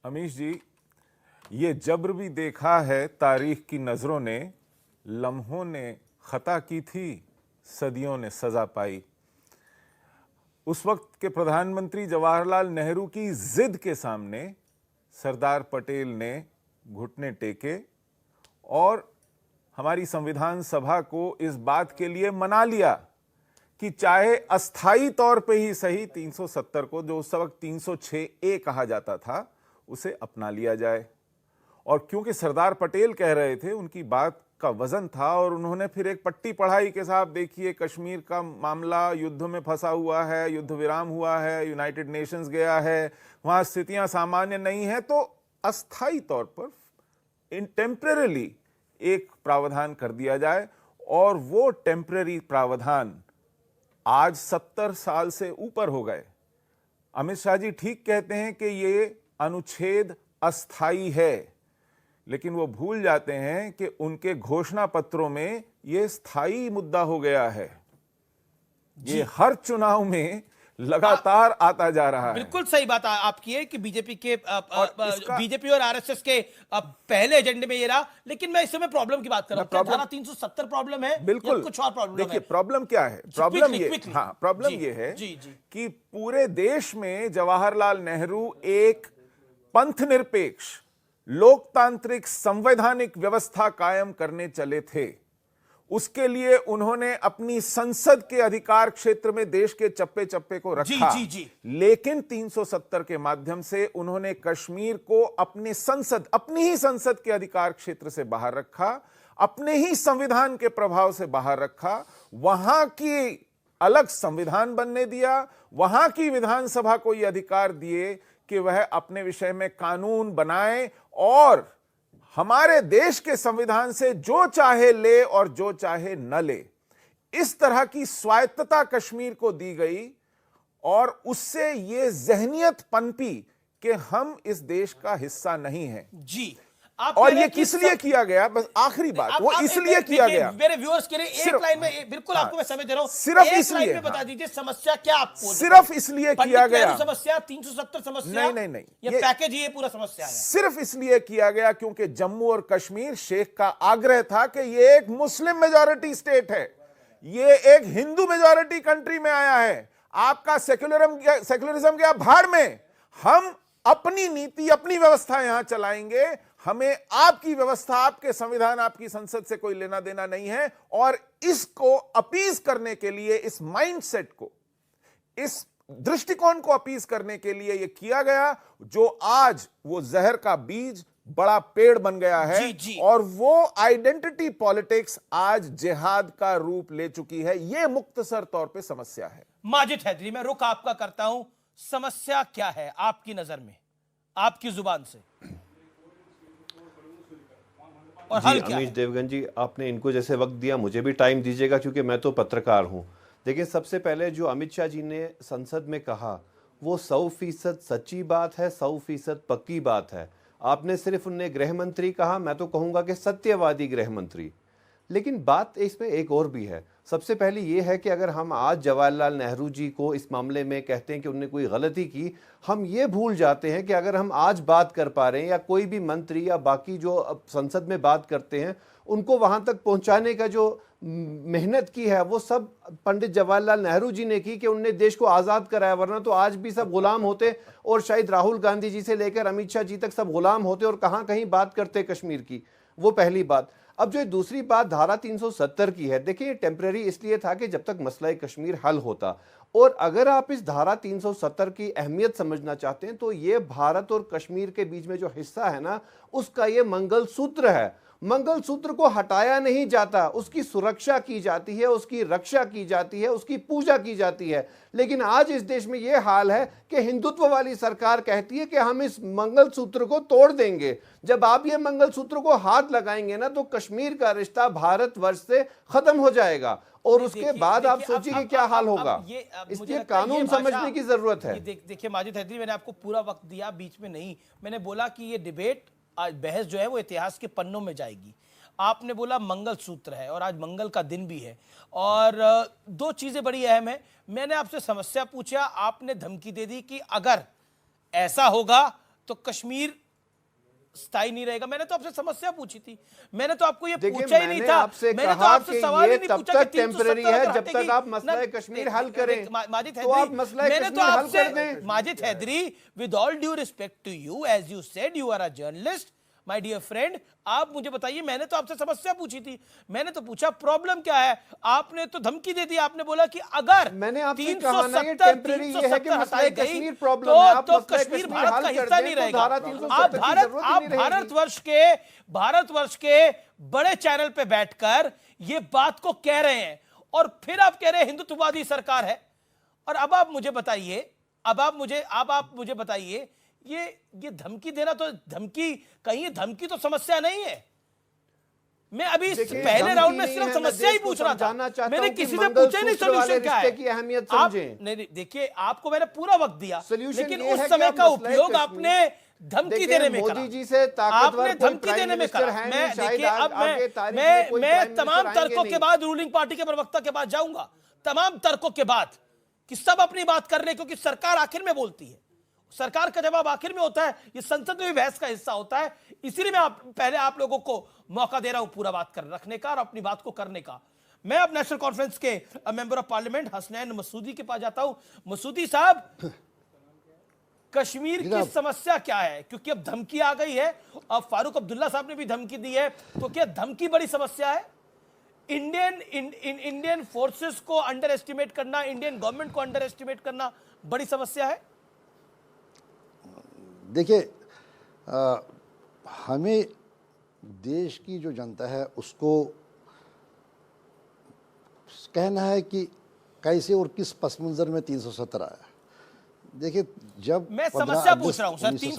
अमीश जी, ये जब्र भी देखा है तारीख की नजरों ने, लम्हों ने खता की थी, सदियों ने सजा पाई। उस वक्त के प्रधानमंत्री जवाहरलाल नेहरू की जिद के सामने सरदार पटेल ने घुटने टेके और हमारी संविधान सभा को इस बात के लिए मना लिया कि चाहे अस्थाई तौर पे ही सही 370 को, जो उस वक्त 306A कहा जाता था, उसे अपना लिया जाए। और क्योंकि सरदार पटेल कह रहे थे, उनकी बात का वजन था, और उन्होंने फिर एक पट्टी पढ़ाई के साथ, देखिए कश्मीर का मामला युद्ध में फंसा हुआ है, युद्ध विराम हुआ है, यूनाइटेड नेशंस गया है, वहां स्थितियां सामान्य नहीं है, तो अस्थाई तौर पर टेम्परेली एक प्रावधान कर दिया जाए। और वो टेम्परेरी प्रावधान आज 70 साल से ऊपर हो गए। अमित शाह जी ठीक कहते हैं कि ये अनुच्छेद अस्थाई है, लेकिन वो भूल जाते हैं कि उनके घोषणा पत्रों में ये स्थायी मुद्दा हो गया है। ये हर चुनाव में लगातार आता जा रहा है। बिल्कुल सही बात आपकी है कि बीजेपी और आरएसएस के पहले एजेंडे में ये रहा। लेकिन मैं इस समय प्रॉब्लम की बात कर रहा हूं। धारा 370 प्रॉब्लम है, बिल्कुल कुछ और प्रॉब्लम है? देखिए प्रॉब्लम क्या है, प्रॉब्लम ये है कि पूरे देश में जवाहरलाल नेहरू एक पंथनिरपेक्ष लोकतांत्रिक संवैधानिक व्यवस्था कायम करने चले थे। उसके लिए उन्होंने अपनी संसद के अधिकार क्षेत्र में देश के चप्पे चप्पे को रखा। लेकिन 370 के माध्यम से उन्होंने कश्मीर को अपनी ही संसद के अधिकार क्षेत्र से बाहर रखा, अपने ही संविधान के प्रभाव से बाहर रखा, वहां की अलग संविधान बनने दिया, वहां की विधानसभा को यह अधिकार दिए कि वह अपने विषय में कानून बनाए और हमारे देश के संविधान से जो चाहे ले और जो चाहे न ले। इस तरह की स्वायत्तता कश्मीर को दी गई और उससे ये जहनियत पनपी कि हम इस देश का हिस्सा नहीं हैं। जी, और ये किस लिए किया गया, बस आखिरी बात, वो इसलिए किया गया। मेरे व्यूअर्स के लिए एक लाइन में, बिल्कुल आपको मैं समय दे रहा हूं, सिर्फ इसलिए बता दीजिए समस्या क्या आपको, सिर्फ इसलिए किया गया। समस्या 370 समस्या नहीं, ये पैकेज, ये पूरा समस्या है। सिर्फ इसलिए किया गया क्योंकि जम्मू और कश्मीर शेख का आग्रह था कि ये एक मुस्लिम मेजॉरिटी स्टेट है, ये एक हिंदू मेजॉरिटी कंट्री में आया है, आपका सेक्युलरिज्म गया भाड़ में, हम अपनी नीति अपनी व्यवस्था यहां चलाएंगे, हमें आपकी व्यवस्था, आपके संविधान, आपकी संसद से कोई लेना देना नहीं है। और इसको अपीज करने के लिए, इस माइंडसेट को, इस दृष्टिकोण को अपीज करने के लिए यह किया गया, जो आज वो जहर का बीज बड़ा पेड़ बन गया है। और वो आइडेंटिटी पॉलिटिक्स आज जिहाद का रूप ले चुकी है। यह मुख्तसर तौर पे समस्या है। माजिद हैदरी, मैं रुख आपका करता हूं, समस्या क्या है आपकी नजर में, आपकी जुबान से, और हल क्या है? अमीश देवगन जी, आपने इनको जैसे वक्त दिया, मुझे भी टाइम दीजिएगा क्योंकि मैं तो पत्रकार हूं। देखिए, सबसे पहले जो अमित शाह जी ने संसद में कहा वो 100% सच्ची बात है, 100% पक्की बात है। आपने सिर्फ उन्हें गृह मंत्री कहा, मैं तो कहूंगा कि सत्यवादी गृह मंत्री। लेकिन बात इसमें एक और भी है। सबसे पहले ये है कि अगर हम आज जवाहरलाल नेहरू जी को इस मामले में कहते हैं कि उन्होंने कोई गलती की, हम ये भूल जाते हैं कि अगर हम आज बात कर पा रहे हैं या कोई भी मंत्री या बाकी जो संसद में बात करते हैं, उनको वहां तक पहुंचाने का जो मेहनत की है वो सब पंडित जवाहरलाल नेहरू जी ने की कि उन्होंने देश को आज़ाद कराया। वरना तो आज भी सब गुलाम होते और शायद राहुल गांधी जी से लेकर अमित शाह जी तक सब गुलाम होते और कहाँ कहीं बात करते कश्मीर की। वो पहली बात। अब जो दूसरी बात धारा 370 की है, देखिए टेम्परेरी इसलिए था कि जब तक मसला कश्मीर हल होता। और अगर आप इस धारा 370 की अहमियत समझना चाहते हैं तो ये भारत और कश्मीर के बीच में जो हिस्सा है ना, उसका ये मंगलसूत्र है। मंगलसूत्र को हटाया नहीं जाता, उसकी सुरक्षा की जाती है, उसकी रक्षा की जाती है, उसकी पूजा की जाती है। लेकिन आज इस देश में यह हाल है कि हिंदुत्व वाली सरकार कहती है कि हम इस मंगलसूत्र को तोड़ देंगे। जब आप ये मंगलसूत्र को हाथ लगाएंगे ना, तो कश्मीर का रिश्ता भारतवर्ष से खत्म हो जाएगा। और उसके बाद आप सोचिए कि क्या हाल होगा। इसलिए कानून समझने की जरूरत है। देखिए माजिद हैदरी, मैंने आपको पूरा वक्त दिया, बीच में नहीं। मैंने बोला कि ये डिबेट, आज बहस जो है वो इतिहास के पन्नों में जाएगी। आपने बोला मंगलसूत्र है और आज मंगल का दिन भी है, और दो चीजें बड़ी अहम है। मैंने आपसे समस्या पूछा, आपने धमकी दे दी कि अगर ऐसा होगा तो कश्मीर स्थायी नहीं रहेगा। मैंने तो आपसे समस्या पूछी थी, मैंने तो आपको ये देखिए, पूछा ही नहीं मैंने था। आपसे मैंने तो कहा आपसे कि सवाल ही ये नहीं तब पूछा तक कि टेम्पररी 370 है अगर जब तक हटेगी आप मसला ना। कश्मीर हल करें। माजिद तो आप हैदरी, मसला मैंने तो कश्मीर हल आपसे, कर दें। Majid Haidri, with all due respect to you, as you said you are a journalist my dear friend, आप मुझे बताइए, मैंने तो आपसे समस्या पूछी थी, मैंने तो पूछा प्रॉब्लम क्या है। आपने तो धमकी दे दी, आपने बोला कि अगर मैंने आपसे कहा ना ये टेम्पररी ये है कि मसला हटाई गई कश्मीर प्रॉब्लम है, आप तो मसला कश्मीर कश्मीर भारत हल का कर हिस्सा दें नहीं तो रहेगा। धारा आप 370 की जरूरत ही नहीं रहेगी। भारतवर्ष के बड़े चैनल पे बैठकर ये बात को कह रहे हैं और फिर आप कह रहे हैं हिंदुत्ववादी सरकार है। और अब आप मुझे बताइए, ये धमकी देना, तो धमकी तो समस्या नहीं है। मैं अभी देखिए, पहले धमकी राउंड में नहीं सिर्फ है, समस्या मैं ही देश को पूछ रहा था, समझाना चाहता मैंने हूं कि किसी से पूछा ही नहीं मंगलसूत्र वाले सोल्यूशन क्या है। रिश्ते की अहमियत आप समझें। नहीं, देखिए, आपको मैंने पूरा वक्त दिया, सॉल्यूशन लेकिन ये उस है कि समय आप का मसला उपयोग कश्मीर- आपने धमकी देखिए, देने में करा। मोदी जी से ताकतवर आपने कोई धमकी प्राइम देने में मिनिस्टर करा। है मैं नहीं, शायद देखिए, अब आगे तारीख में कोई प्राइम मैं तमाम मिनिस्टर तर्कों आएंगे के बाद रूलिंग पार्टी के प्रवक्ता के पास जाऊंगा, तमाम तर्कों के बाद, कि सब अपनी बात कर रहे हैं, क्योंकि सरकार आखिर में बोलती है, सरकार का जवाब आखिर में होता है, ये संसद में भी बहस का हिस्सा होता है। इसीलिए मैं पहले आप लोगों को मौका दे रहा हूं पूरा बात रखने का और अपनी बात को करने का। मैं अब नेशनल कॉन्फ्रेंस के member of parliament Hasnain Masoodi के पास जाता हूं। मसूदी साहब, कश्मीर की समस्या क्या है? क्योंकि अब धमकी आ गई है, अब फारूक अब्दुल्ला साहब ने भी धमकी दी है, तो क्या धमकी बड़ी समस्या है? इंडियन फोर्सेस को अंडर एस्टिमेट करना, इंडियन गवर्नमेंट को अंडर एस्टिमेट करना बड़ी समस्या है? देखिए, हमें देश की जो जनता है उसको कहना है कि कैसे और किस पस मंजर में 370 आया। देखिए, जब मैं 15 समस्या पूछ अगस्त रहा हूं सर, 1970